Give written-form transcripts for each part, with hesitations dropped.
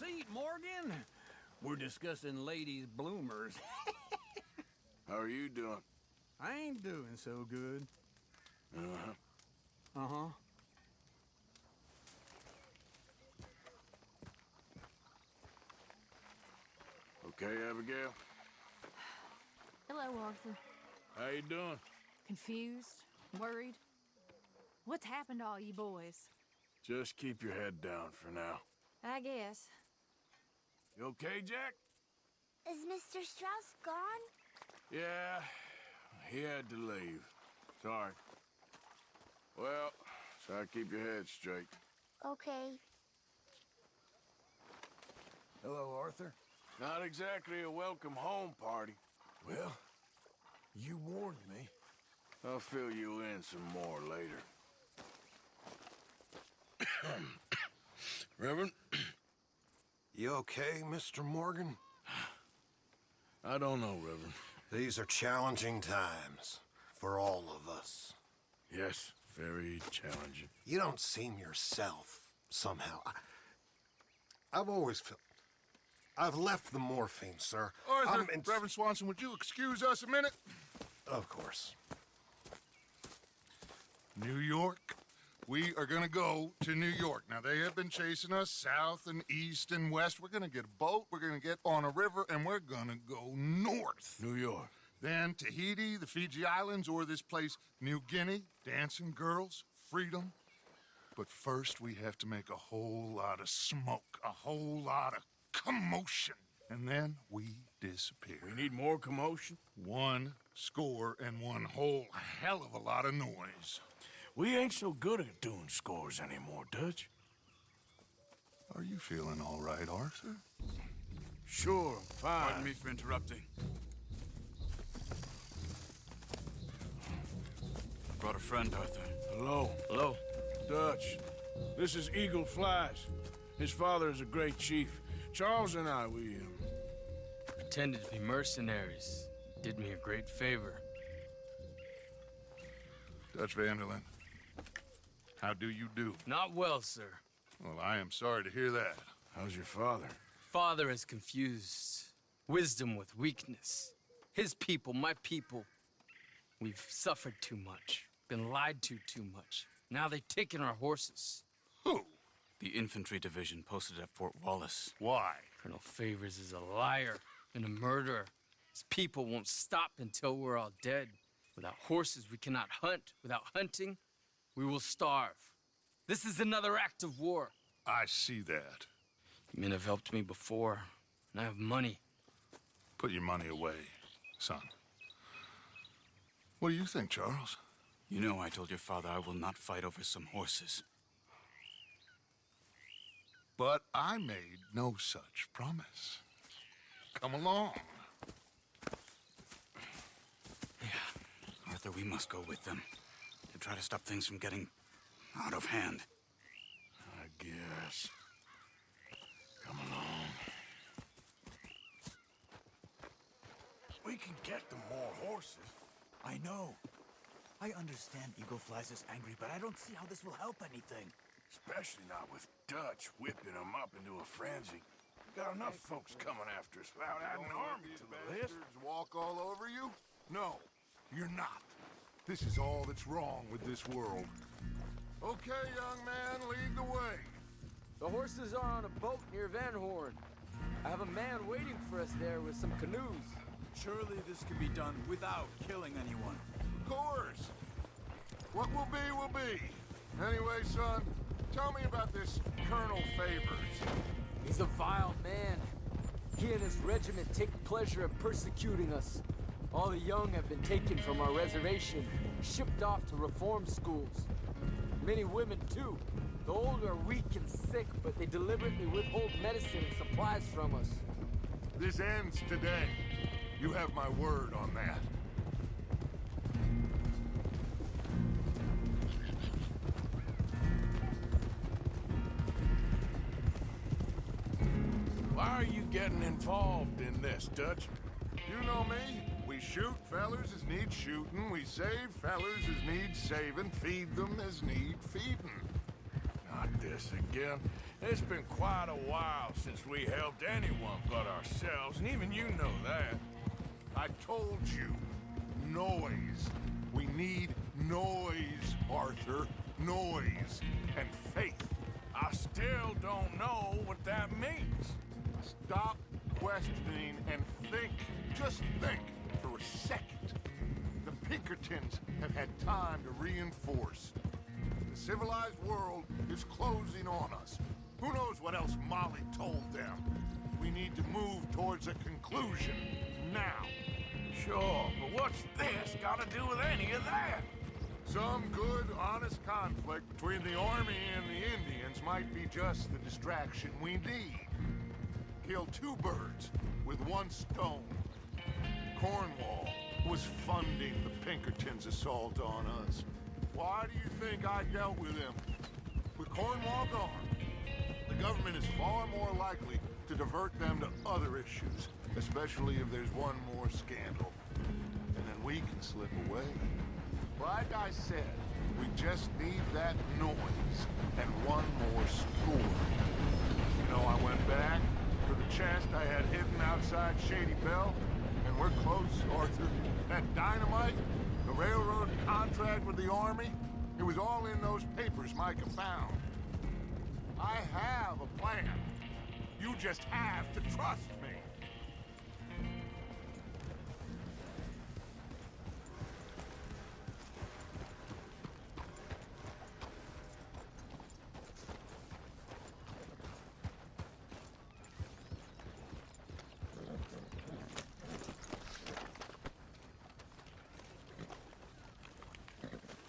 seat, Morgan. We're discussing ladies' bloomers. How are you doing? I ain't doing so good. Uh-huh. Uh-huh. Okay, Abigail? Hello, Arthur. How you doing? Confused? Worried? What's happened to all you boys? Just keep your head down for now. I guess. You okay, Jack? Is Mr. Strauss gone? Yeah, he had to leave. Sorry. Well, try to keep your head straight. Okay. Hello, Arthur. Not exactly a welcome home party. Well, you warned me. I'll fill you in some more later. Reverend? You okay, Mr. Morgan? I don't know, Reverend. These are challenging times for all of us. Yes, very challenging. You don't seem yourself, somehow. I've always felt... I've left the morphine, sir. Arthur, Reverend Swanson, would you excuse us a minute? Of course. New York. We are gonna go to New York. Now, they have been chasing us south and east and west. We're gonna get a boat, we're gonna get on a river, and we're gonna go north. New York. Then Tahiti, the Fiji Islands, or this place, New Guinea, dancing girls, freedom. But first, we have to make a whole lot of smoke, a whole lot of commotion. And then we disappear. We need more commotion? 1 score and one whole hell of a lot of noise. We ain't so good at doing scores anymore, Dutch. Are you feeling all right, Arthur? Sure, I'm fine. Pardon me for interrupting. I brought a friend, Arthur. Hello. Hello. Dutch. This is Eagle Flies. His father is a great chief. Charles and I, we Pretended to be mercenaries. Did me a great favor. Dutch Vanderlyn. How do you do? Not well, sir. Well, I am sorry to hear that. How's your father? Father has confused wisdom with weakness. His people, my people. We've suffered too much. Been lied to too much. Now they've taken our horses. Who? The infantry division posted at Fort Wallace. Why? Colonel Favors is a liar and a murderer. His people won't stop until we're all dead. Without horses, we cannot hunt. Without hunting, we will starve. This is another act of war. I see that. You men have helped me before, and I have money. Put your money away, son. What do you think, Charles? You know I told your father I will not fight over some horses. But I made no such promise. Come along. Arthur, we must go with them to try to stop things from getting out of hand. I guess. Come along. We can get them more horses. I know. I understand Eagle Flies is angry, but I don't see how this will help anything. Especially not with Dutch whipping them up into a frenzy. We got enough folks coming after us without adding an army to the list. Walk all over you? No, you're not. This is all that's wrong with this world. Okay, young man, lead the way. The horses are on a boat near Van Horn. I have a man waiting for us there with some canoes. Surely this can be done without killing anyone. Of course. What will be, will be. Anyway, son, tell me about this Colonel Favors. He's a vile man. He and his regiment take pleasure in persecuting us. All the young have been taken from our reservation, shipped off to reform schools. Many women, too. The old are weak and sick, but they deliberately withhold medicine and supplies from us. This ends today. You have my word on that. Why are you getting involved in this, Dutch? You know me. We shoot fellers as need shooting. We save fellers as need saving. Feed them as need feeding. Not this again. It's been quite a while since we helped anyone but ourselves, and even you know that. I told you. Noise. We need noise, Arthur. Noise. And faith. I still don't know what that means. Stop questioning and think. Just think for a second. The Pinkertons have had time to reinforce. The civilized world is closing on us. Who knows what else Molly told them? We need to move towards a conclusion now. Sure, but what's this got to do with any of that? Some good, honest conflict between the army and the Indians might be just the distraction we need. Kill two birds with one stone. Cornwall was funding the Pinkertons' assault on us. Why do you think I dealt with him? With Cornwall gone, the government is far more likely to divert them to other issues, especially if there's one more scandal. And then we can slip away. Like I said, we just need that noise and one more score. You know, I went back for the chest I had hidden outside Shady Belle, and we're close, Arthur. That dynamite, the railroad contract with the army, it was all in those papers Micah found. I have a plan. You just have to trust me.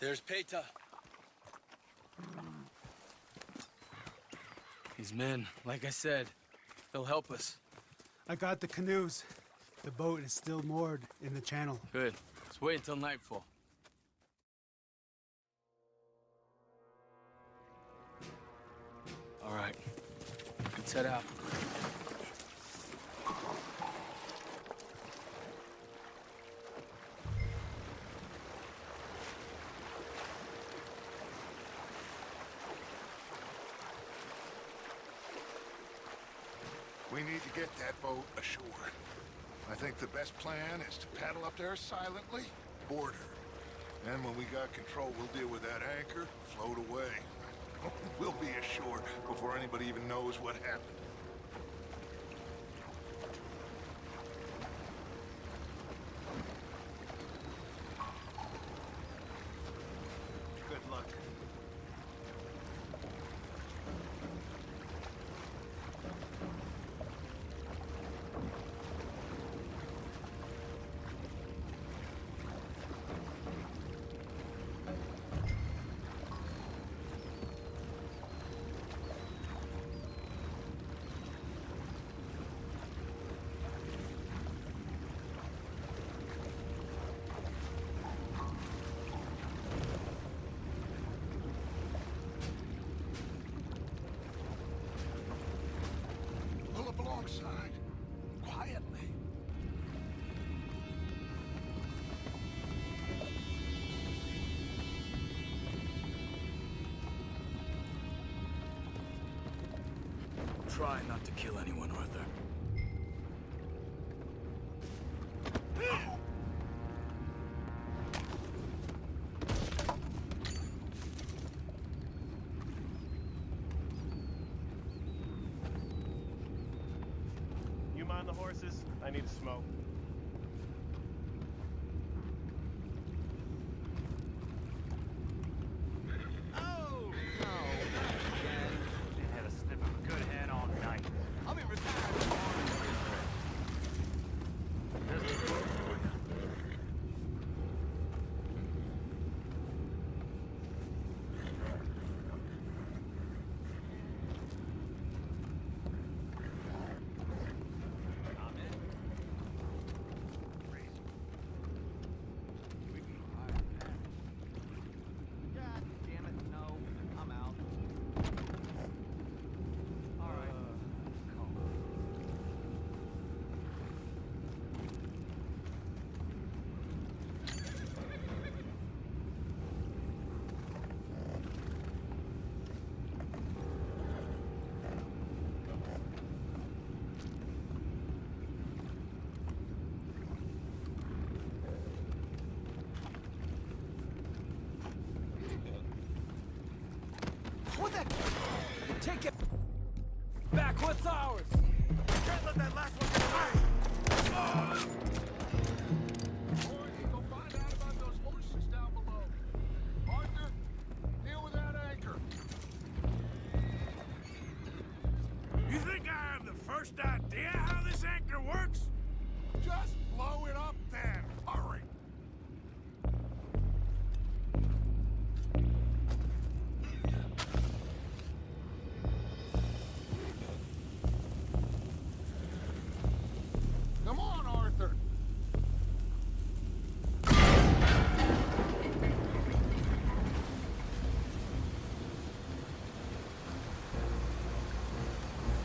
There's Peta. His men, like I said, they'll help us. I got the canoes. The boat is still moored in the channel. Good. Let's wait until nightfall. All right. Let's head out. We need to get that boat ashore. I think the best plan is to paddle up there silently, board her. Then when we got control, we'll deal with that anchor, float away. We'll be ashore before anybody even knows what happened. Good luck. Pull up alongside, quietly. Try not to kill anyone, Arthur. You mind the horses? I need to smoke. Oh, no. Again. They had a sniff of a good head all night. I'll be retired tomorrow. Just a book for you. Take it back. What's ours? Can't let that last one get away! Boys, go find out about those horses down below. Arthur, deal with that anchor. You think I have the first idea how this anchor works? Just blow it up then. Hurry. Come on, Arthur.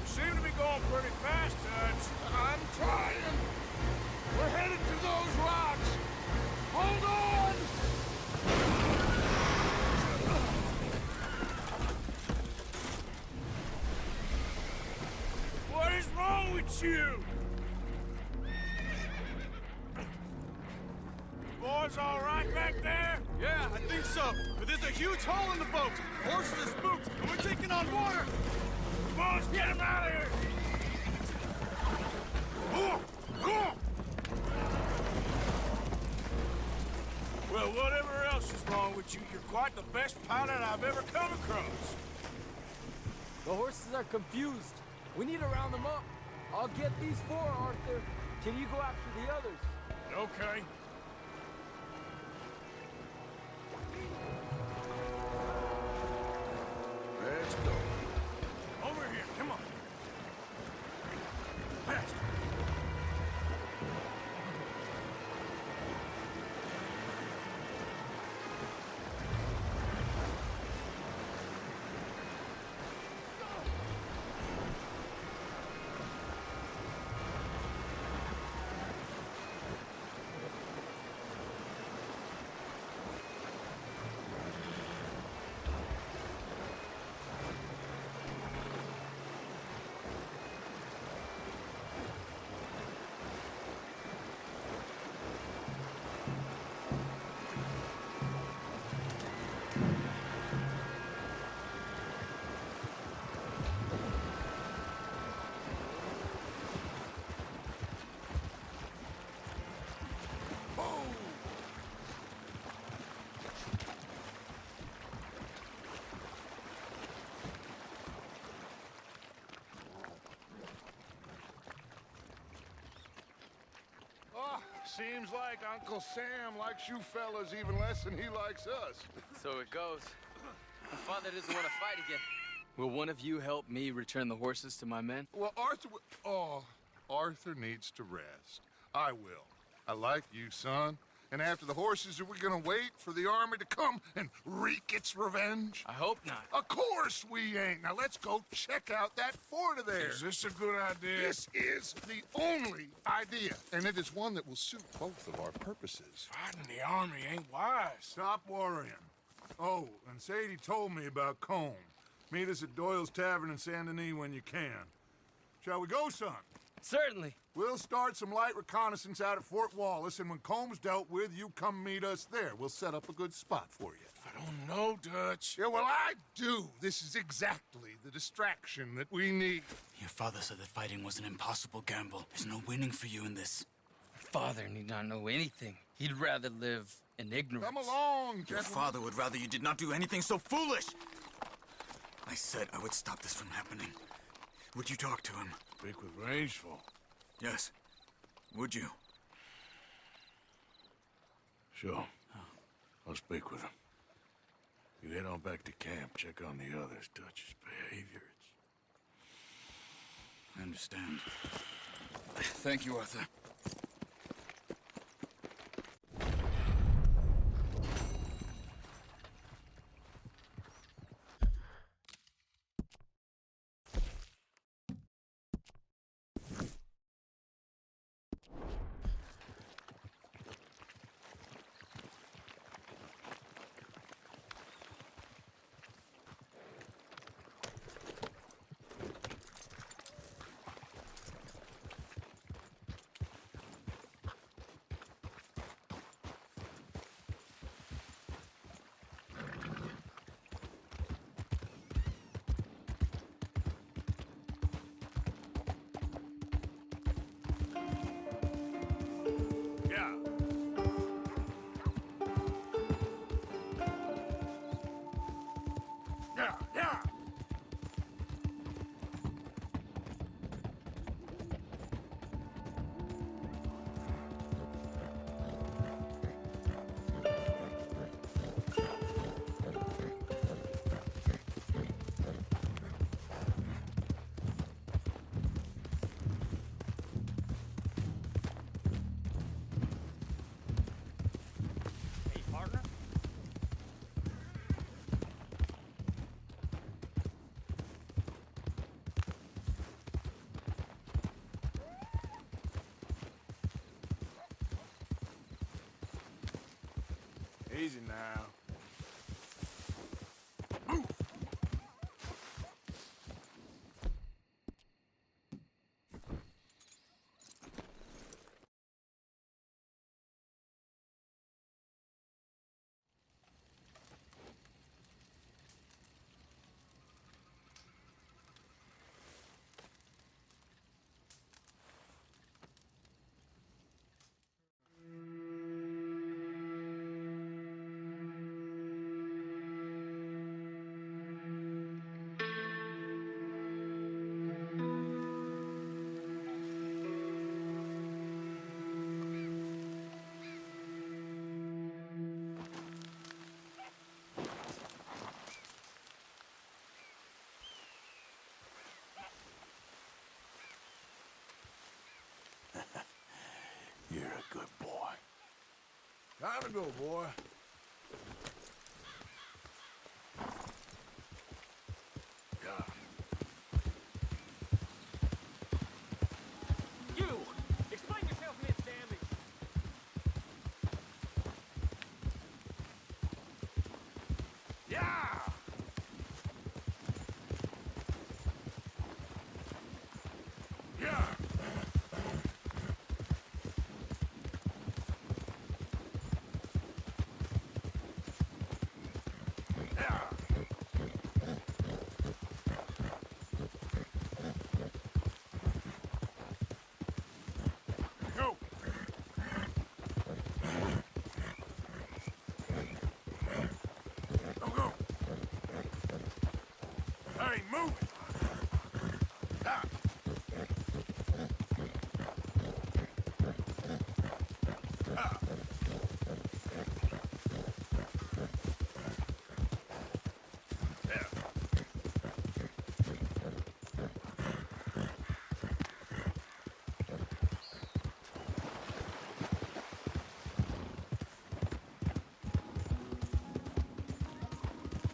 Seem to be going pretty fast, Dutch. I'm trying. We're headed to those rocks. Hold on! What is wrong with you? Boys all right back there? Yeah, I think so. But there's a huge hole in the boat. Horses are spooked, and we're taking on water. Come on, let's get him out of here! Well, whatever else is wrong with you, you're quite the best pilot I've ever come across. The horses are confused. We need to round them up. I'll get these four, Arthur. Can you go after the others? Okay. Let's go. Over here, come on. Fast. Seems like Uncle Sam likes you fellas even less than he likes us. So it goes. My father doesn't want to fight again. Will one of you help me return the horses to my men? Well, Arthur needs to rest. I will. I like you, son. And after the horses, are we gonna wait for the army to come and wreak its revenge? I hope not. Of course we ain't. Now let's go check out that fort of theirs. Is this a good idea? This is the only idea, and it is one that will suit both of our purposes. Fighting the army ain't wise. Stop worrying. Oh, and Sadie told me about Combe. Meet us at Doyle's Tavern in Saint Denis when you can. Shall we go, son? Certainly. We'll start some light reconnaissance out at Fort Wallace, and when Combs dealt with, you come meet us there. We'll set up a good spot for you. I don't know, Dutch. Yeah, well, I do. This is exactly the distraction that we need. Your father said that fighting was an impossible gamble. There's no winning for you in this. Father need not know anything. He'd rather live in ignorance. Come along, Your gentlemen. father would rather you did not do anything so foolish. I said I would stop this from happening. Would you talk to him? Speak with Rangeful. Yes. Would you? Sure. I'll speak with him. You head on back to camp, check on the others. Dutch's behavior, I understand. Thank you, Arthur. Easy now. You're a good boy. Time to go, boy. Yeah. You! Explain yourself, Miss Damage! Yeah! Yeah! Go! Go, go! Hey, move it! Ah. Ah. Yeah.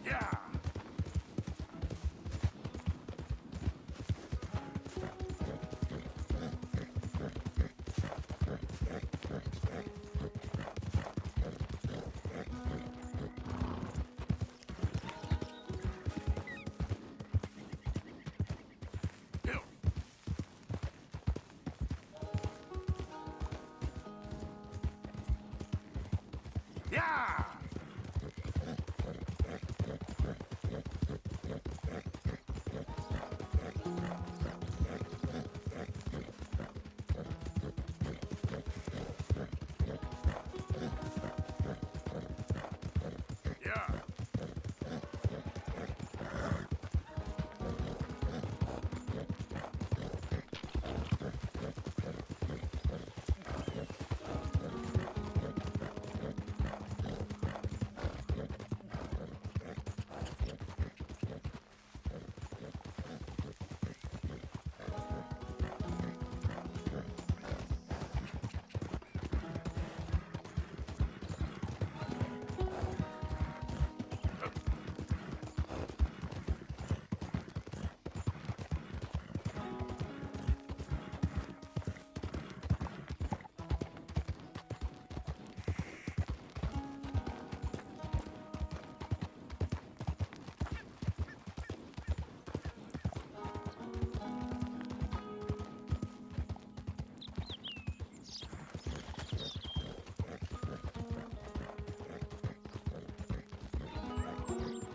Yeah! Bill. Yeah! Yeah!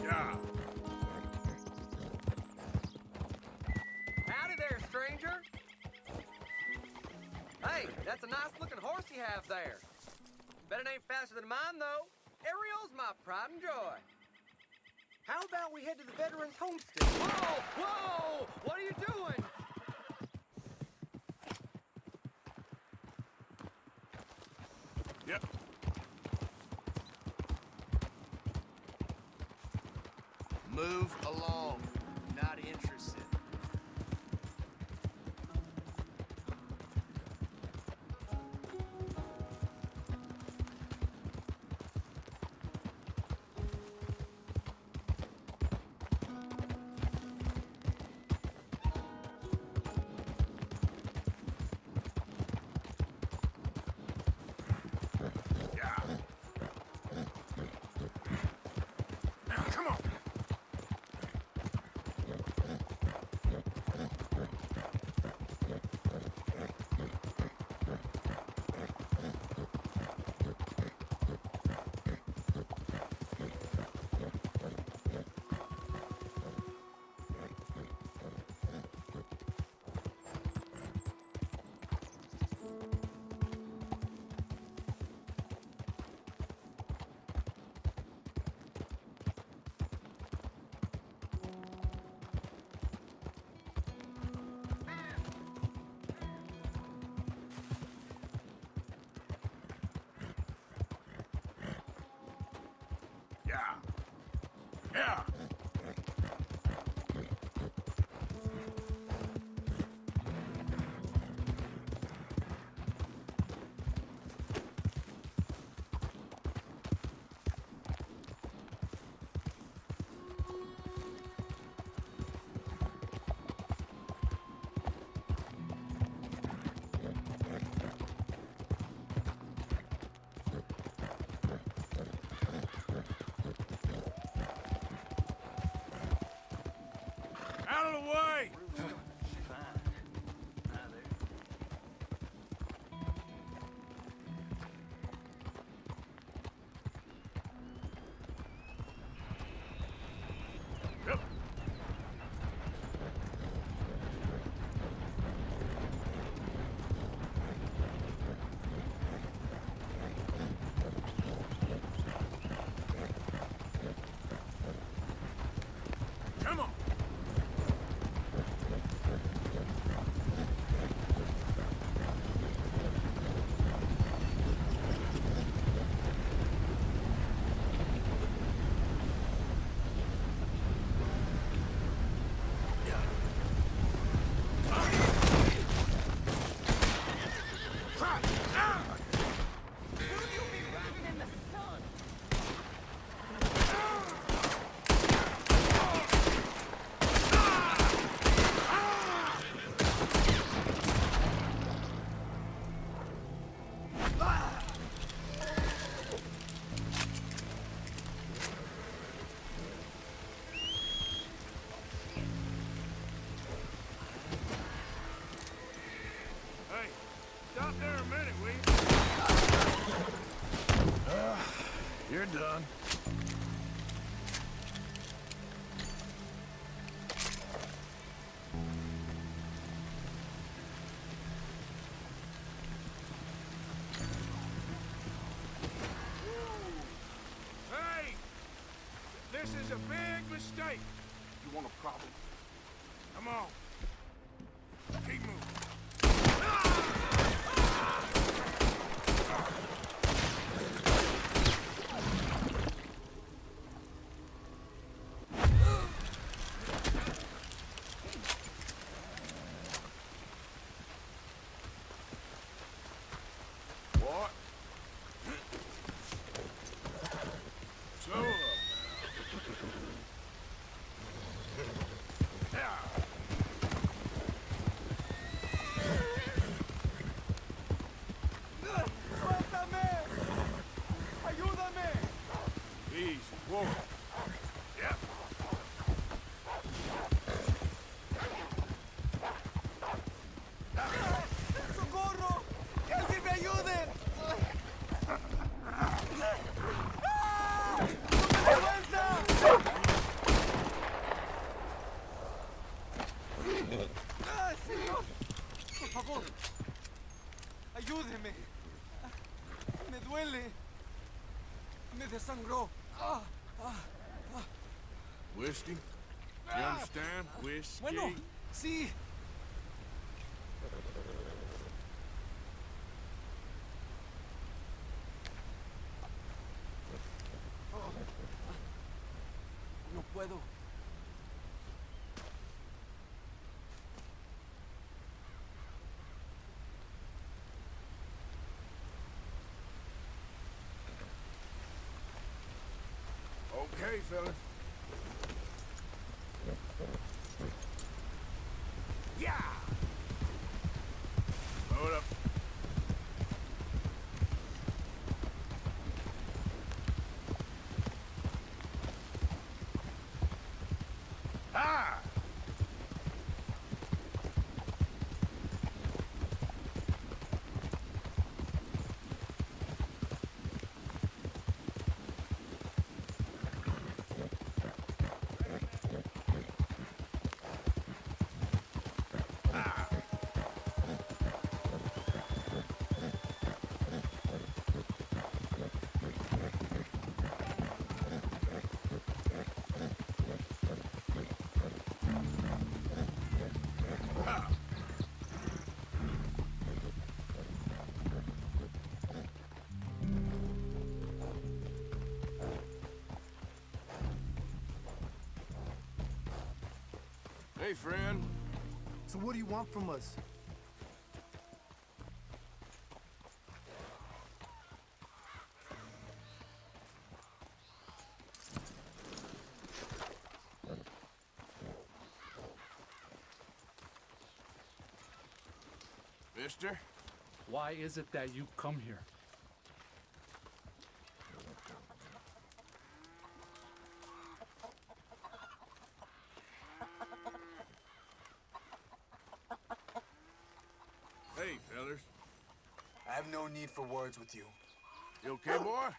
Yeah! Howdy there, stranger! Hey, that's a nice-looking horse you have there. Bet it ain't faster than mine, though. Ariel's my pride and joy. How about we head to the Veterans Homestead? Whoa! Whoa! What are you doing? Yep. Move along. Not interested. Yeah! Yeah. Out of the way! Yep. Come on! Hey, stop there a minute, will you? You're done. Hey! This is a big mistake. You want a problem? Come on. Keep moving. What? Slow up now. Yeah. ¡Suéltame! ¡Ayúdame! Easy. Whoa. Yep. ¡Socorro! ¡Alguien me ayude! ¡Ah! ¡No me suelta! ¡Ah, señor! Por favor, ayúdeme. Me duele. Me desangró. Ah, ah, ah. Whiskey? You understand? Whiskey? Bueno, sí. No puedo. Okay, fella. Yeah! Load up. Ah! Hey, friend. So what do you want from us? Mister? Why is it that you come here? Hey, fellas. I have no need for words with you. You okay, boy?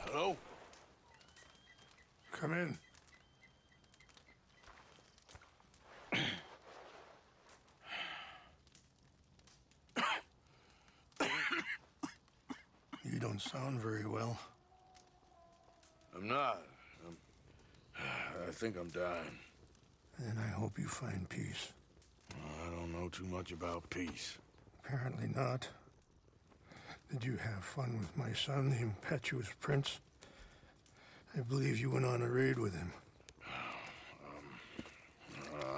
Hello? Come in. You don't sound very well. I'm not. I think I'm dying. And I hope you find peace. I don't know too much about peace. Apparently not. Did you have fun with my son, the impetuous prince? I believe you went on a raid with him.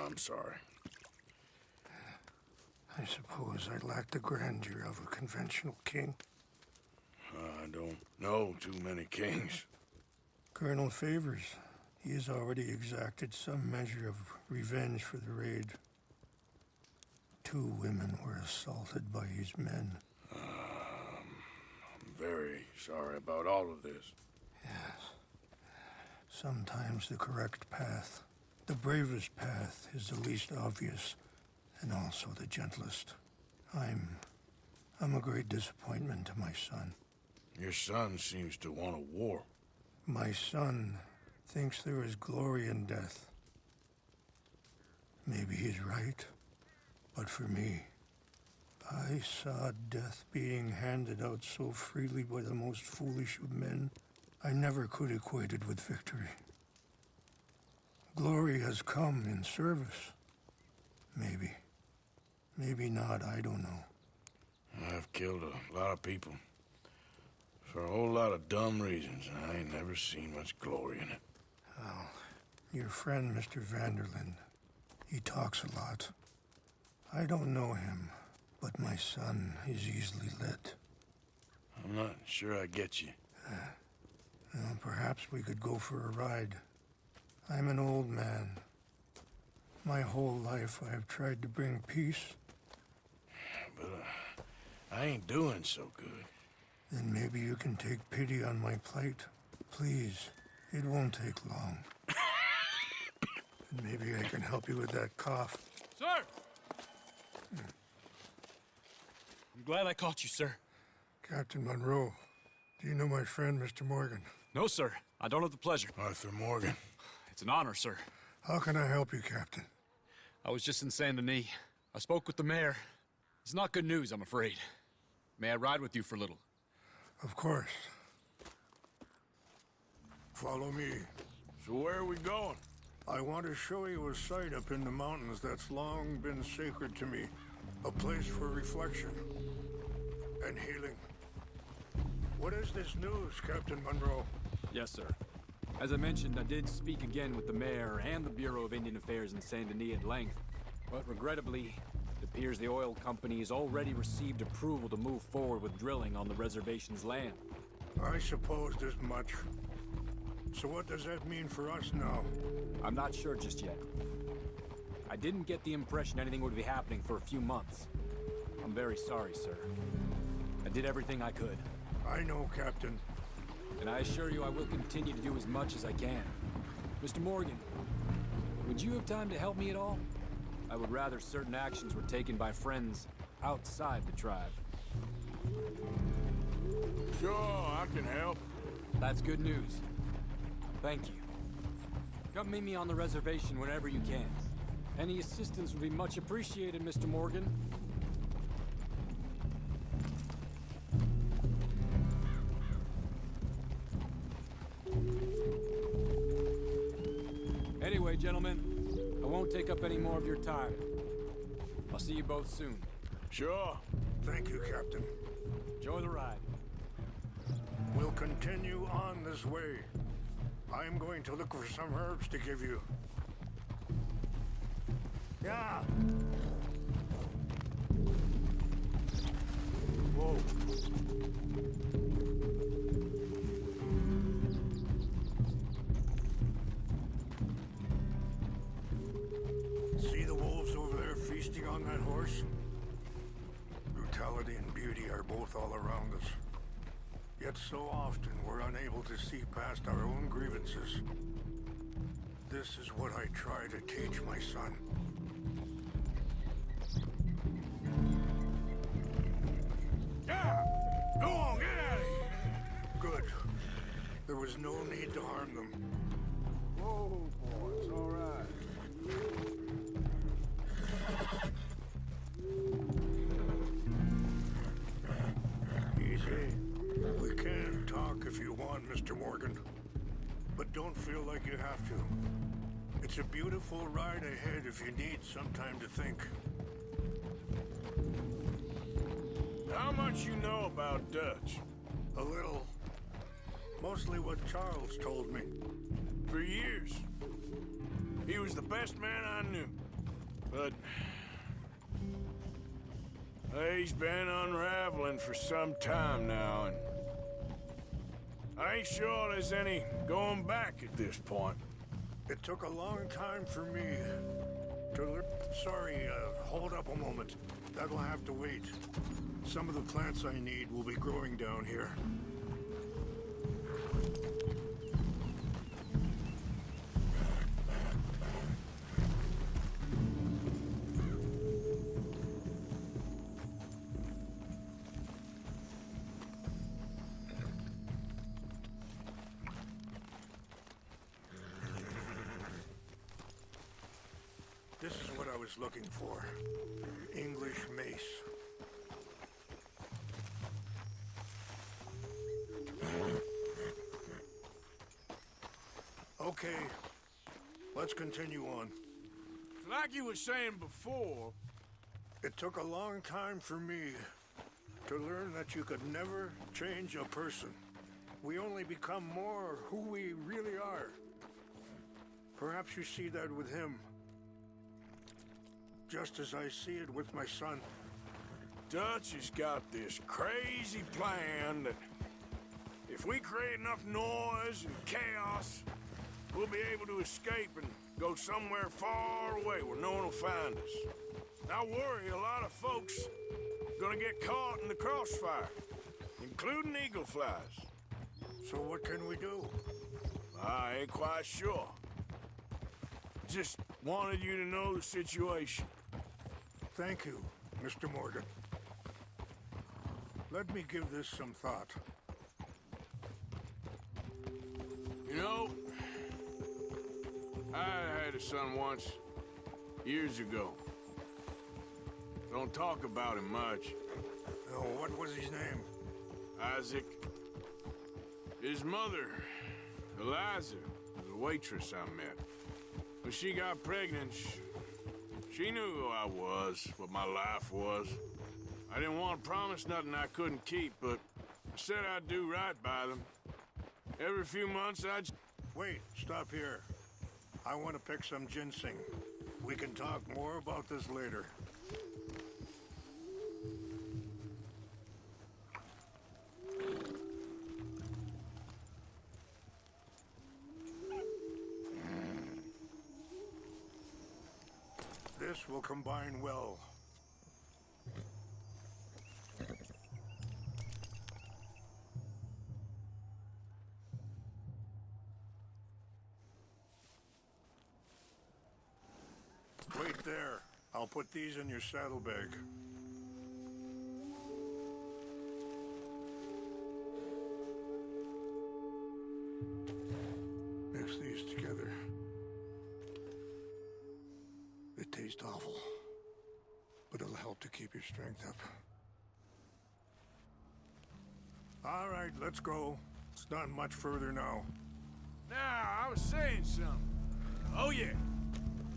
I'm sorry. I suppose I lack the grandeur of a conventional king. I don't know too many kings. Colonel Favors, he has already exacted some measure of revenge for the raid. 2 women were assaulted by his men. I'm very sorry about all of this. Yes. Sometimes the correct path, the bravest path, is the least obvious and also the gentlest. I'm a great disappointment to my son. Your son seems to want a war. My son thinks there is glory in death. Maybe he's right, but for me, I saw death being handed out so freely by the most foolish of men, I never could equate it with victory. Glory has come in service. Maybe. Maybe not, I don't know. I've killed a lot of people. For a whole lot of dumb reasons, and I ain't never seen much glory in it. Well, your friend, Mr. Vanderlyn, he talks a lot. I don't know him, but my son is easily led. I'm not sure I get you. Well, perhaps we could go for a ride. I'm an old man. My whole life I have tried to bring peace. But I ain't doing so good. Then maybe you can take pity on my plight. Please, it won't take long. And maybe I can help you with that cough. Sir! I'm glad I caught you, sir. Captain Monroe, do you know my friend, Mr. Morgan? No, sir. I don't have the pleasure. Arthur Morgan. It's an honor, sir. How can I help you, Captain? I was just in Saint Denis. I spoke with the mayor. It's not good news, I'm afraid. May I ride with you for a little? Of course. Follow me. So where are we going? I want to show you a site up in the mountains that's long been sacred to me. A place for reflection and healing. What is this news, Captain Monroe? Yes, sir. As I mentioned, I did speak again with the mayor and the Bureau of Indian Affairs in Saint Denis at length. But regrettably, it appears the oil company has already received approval to move forward with drilling on the reservation's land. I supposed as much. So what does that mean for us now? I'm not sure just yet. I didn't get the impression anything would be happening for a few months. I'm very sorry, sir. I did everything I could. I know, Captain. And I assure you I will continue to do as much as I can. Mr. Morgan, would you have time to help me at all? I would rather certain actions were taken by friends outside the tribe. Sure, I can help. That's good news. Thank you. Come meet me on the reservation whenever you can. Any assistance would be much appreciated, Mr. Morgan. Anyway, gentlemen, I won't take up any more of your time. I'll see you both soon. Sure. Thank you, Captain. Enjoy the ride. We'll continue on this way. I'm going to look for some herbs to give you. Yeah. Whoa. See the wolves over there feasting on that horse? Brutality and beauty are both all around us. Yet so often we're unable to see past our own grievances. This is what I try to teach my son. Yeah! Go on, get out of here! Good. There was no need to harm them. Whoa, boys, all right. Easy. We can talk if you want, Mr. Morgan. But don't feel like you have to. It's a beautiful ride ahead if you need some time to think. How much you know about Dutch? A little. Mostly what Charles told me. For years. He was the best man I knew. But he's been unraveling for some time now, and I ain't sure there's any going back at this point. It took a long time for me to learn. Sorry, hold up a moment. That'll have to wait. Some of the plants I need will be growing down here. This is what I was looking for. English mace. Okay, let's continue on. Like you were saying before, it took a long time for me to learn that you could never change a person. We only become more who we really are. Perhaps you see that with him. Just as I see it with my son. Dutch has got this crazy plan that if we create enough noise and chaos, we'll be able to escape and go somewhere far away where no one will find us. I worry a lot of folks gonna get caught in the crossfire, including eagle flies. So what can we do? I ain't quite sure. Just wanted you to know the situation. Thank you, Mr. Morgan. Let me give this some thought. You know, I had a son once, years ago. Don't talk about him much. Oh, what was his name? Isaac. His mother, Eliza, was a waitress I met. When she got pregnant, she knew who I was, what my life was. I didn't want to promise nothing I couldn't keep, but I said I'd do right by them. Every few months I'd... Wait, stop here. I want to pick some ginseng. We can talk more about this later. This will combine well. Wait there. I'll put these in your saddlebag. Mix these together. They taste awful, but it'll help to keep your strength up. All right, let's go. It's not much further now. Now, I was saying something. Oh, yeah.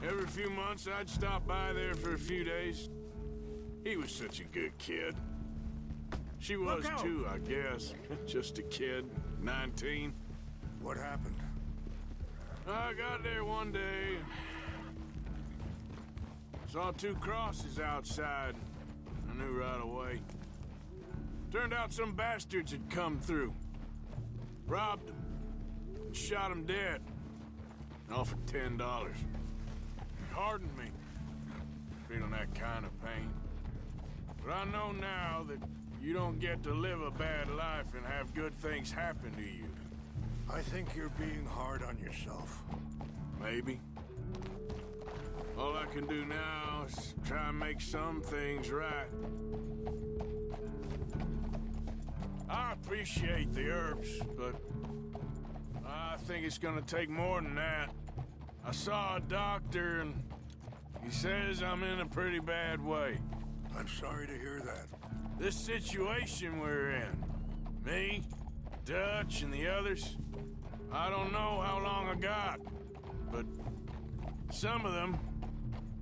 Every few months, I'd stop by there for a few days. He was such a good kid. She was too, I guess. Just a kid, 19. What happened? I got there one day and saw two crosses outside. I knew right away. Turned out some bastards had come through. Robbed them. And shot them dead. And offered $10. Hardened me. Feeling that kind of pain. But I know now that you don't get to live a bad life and have good things happen to you. I think you're being hard on yourself. Maybe. All I can do now is try and make some things right. I appreciate the herbs, but I think it's gonna take more than that. I saw a doctor and he says I'm in a pretty bad way. I'm sorry to hear that. This situation we're in, me, Dutch, and the others, I don't know how long I got, but some of them,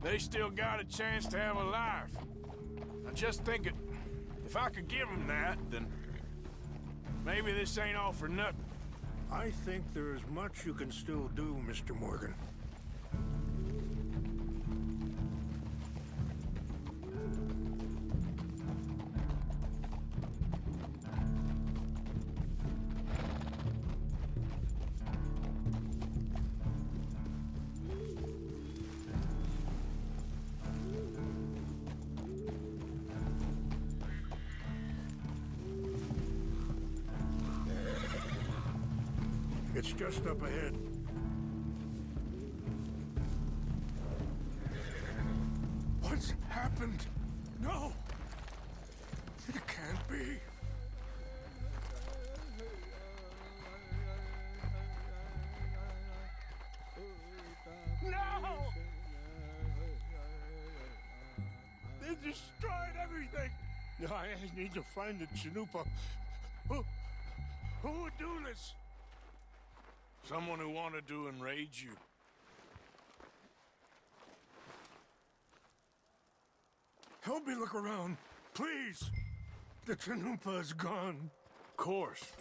they still got a chance to have a life. I just think if I could give them that, then maybe this ain't all for nothing. I think there is much you can still do, Mr. Morgan. It's just up ahead. What's happened? No! It can't be. No! They destroyed everything! I need to find the Chanupa. Who would do this? Someone who wanted to enrage you. Help me look around, please. The Chanupa is gone. Of course.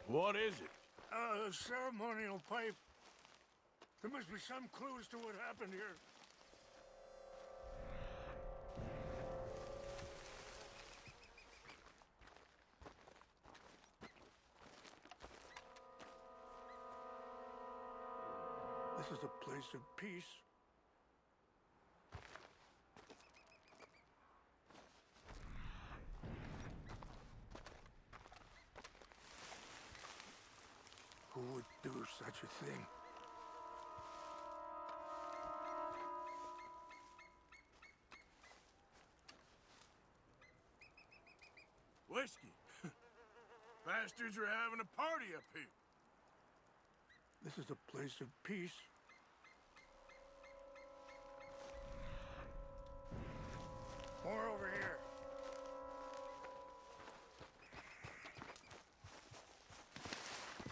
What is it? A ceremonial pipe. There must be some clues to what happened here. This is a place of peace. Who would do such a thing? Whiskey. Bastards are having a party up here. This is a place of peace. More over here.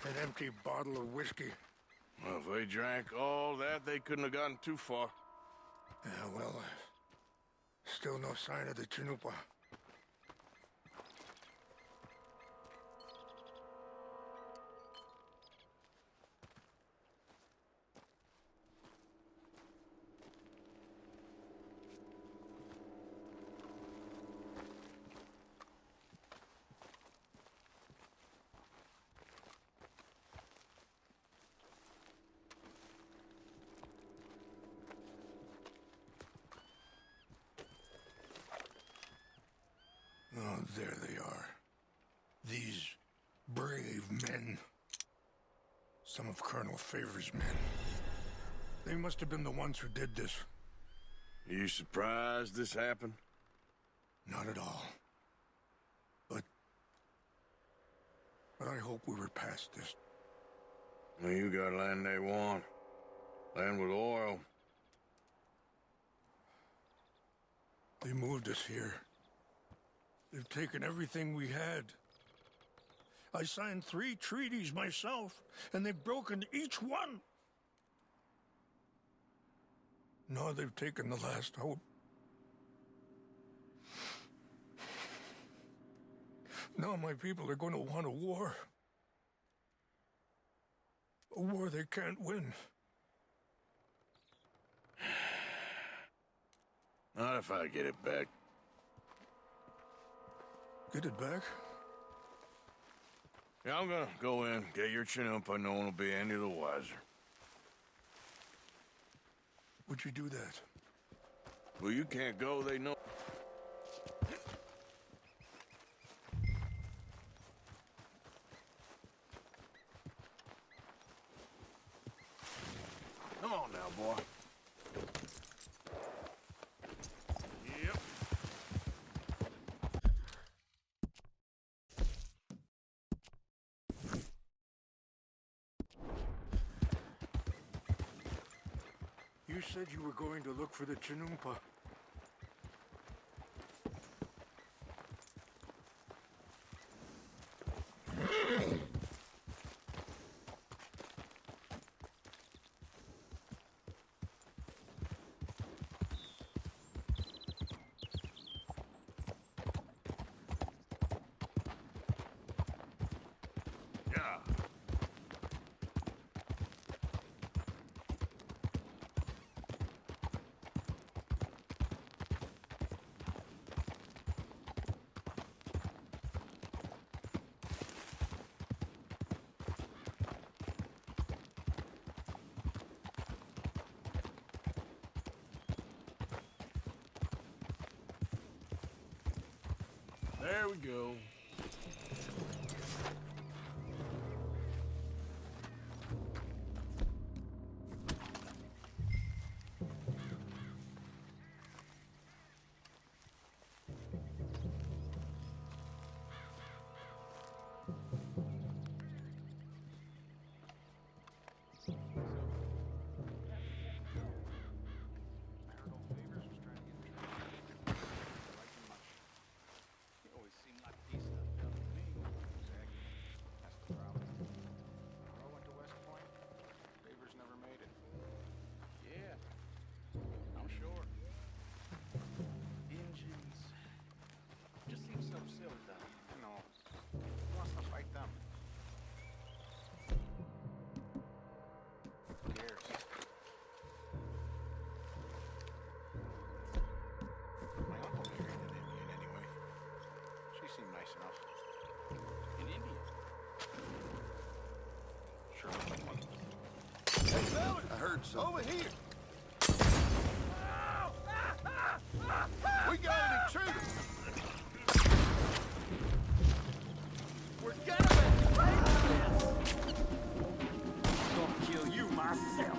An empty bottle of whiskey. Well, if they drank all that, they couldn't have gotten too far. Yeah, well, still no sign of the Chanupa. Oh, there they are. These brave men. Some of Colonel Favor's men. They must have been the ones who did this. You surprised this happened? Not at all. But I hope we were past this. Well, you got land they want. Land with oil. They moved us here. They've taken everything we had. I signed 3 treaties myself, and they've broken each one. Now they've taken the last hope. Now my people are going to want a war. A war they can't win. Not if I get it back. Get it back? Yeah, I'm gonna go in, get your Chinoopa. No one will be any the wiser. Would you do that? Well, you can't go, they know. Come on now, boy. Yep. You said you were going to look for the Chinoopa. Yeah. There we go. I heard something. Over here! We got an intruder! We're gonna Gonna kill you myself.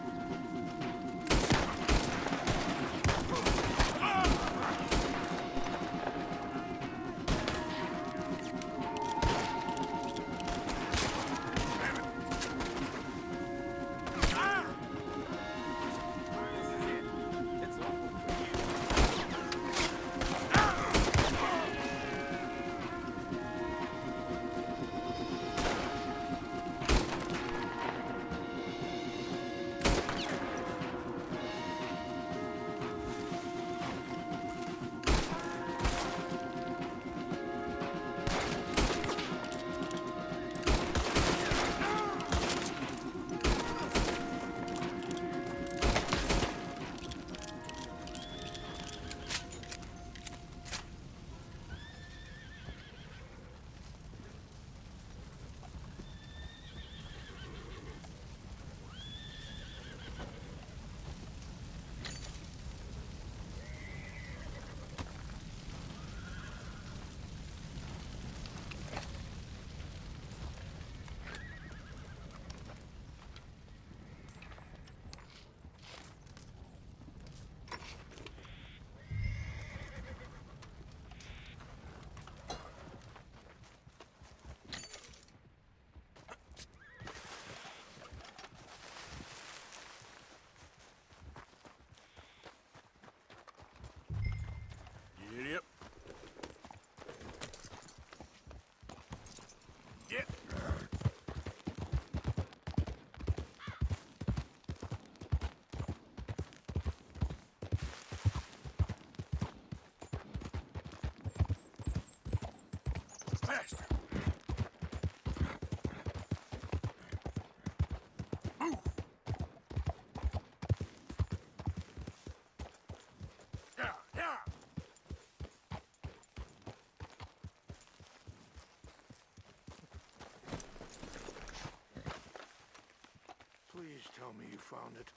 found it.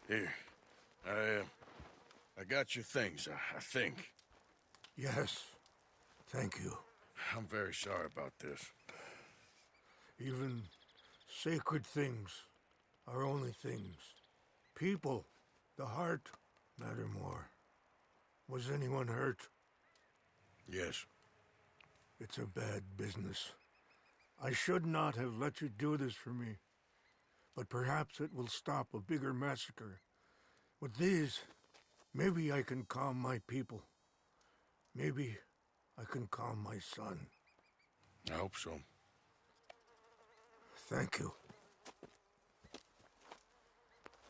Here. I got your things, I think. Yes. Thank you. I'm very sorry about this. Even sacred things are only things. People, the heart, matter more. Was anyone hurt? Yes. It's a bad business. I should not have let you do this for me. But perhaps it will stop a bigger massacre. With these, maybe I can calm my people. Maybe I can calm my son. I hope so. Thank you.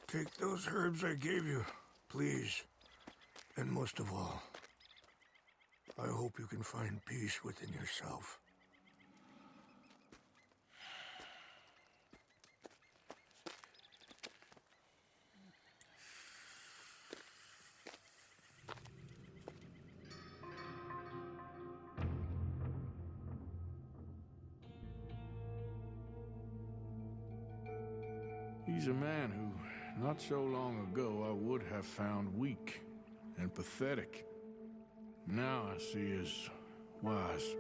Take those herbs I gave you, please. And most of all, I hope you can find peace within yourself. He's a man who, not so long ago, I would have found weak and pathetic. Now I see as wise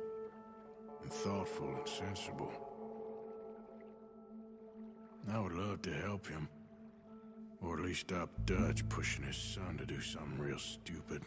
and thoughtful and sensible. I would love to help him. Or at least stop Dutch pushing his son to do something real stupid.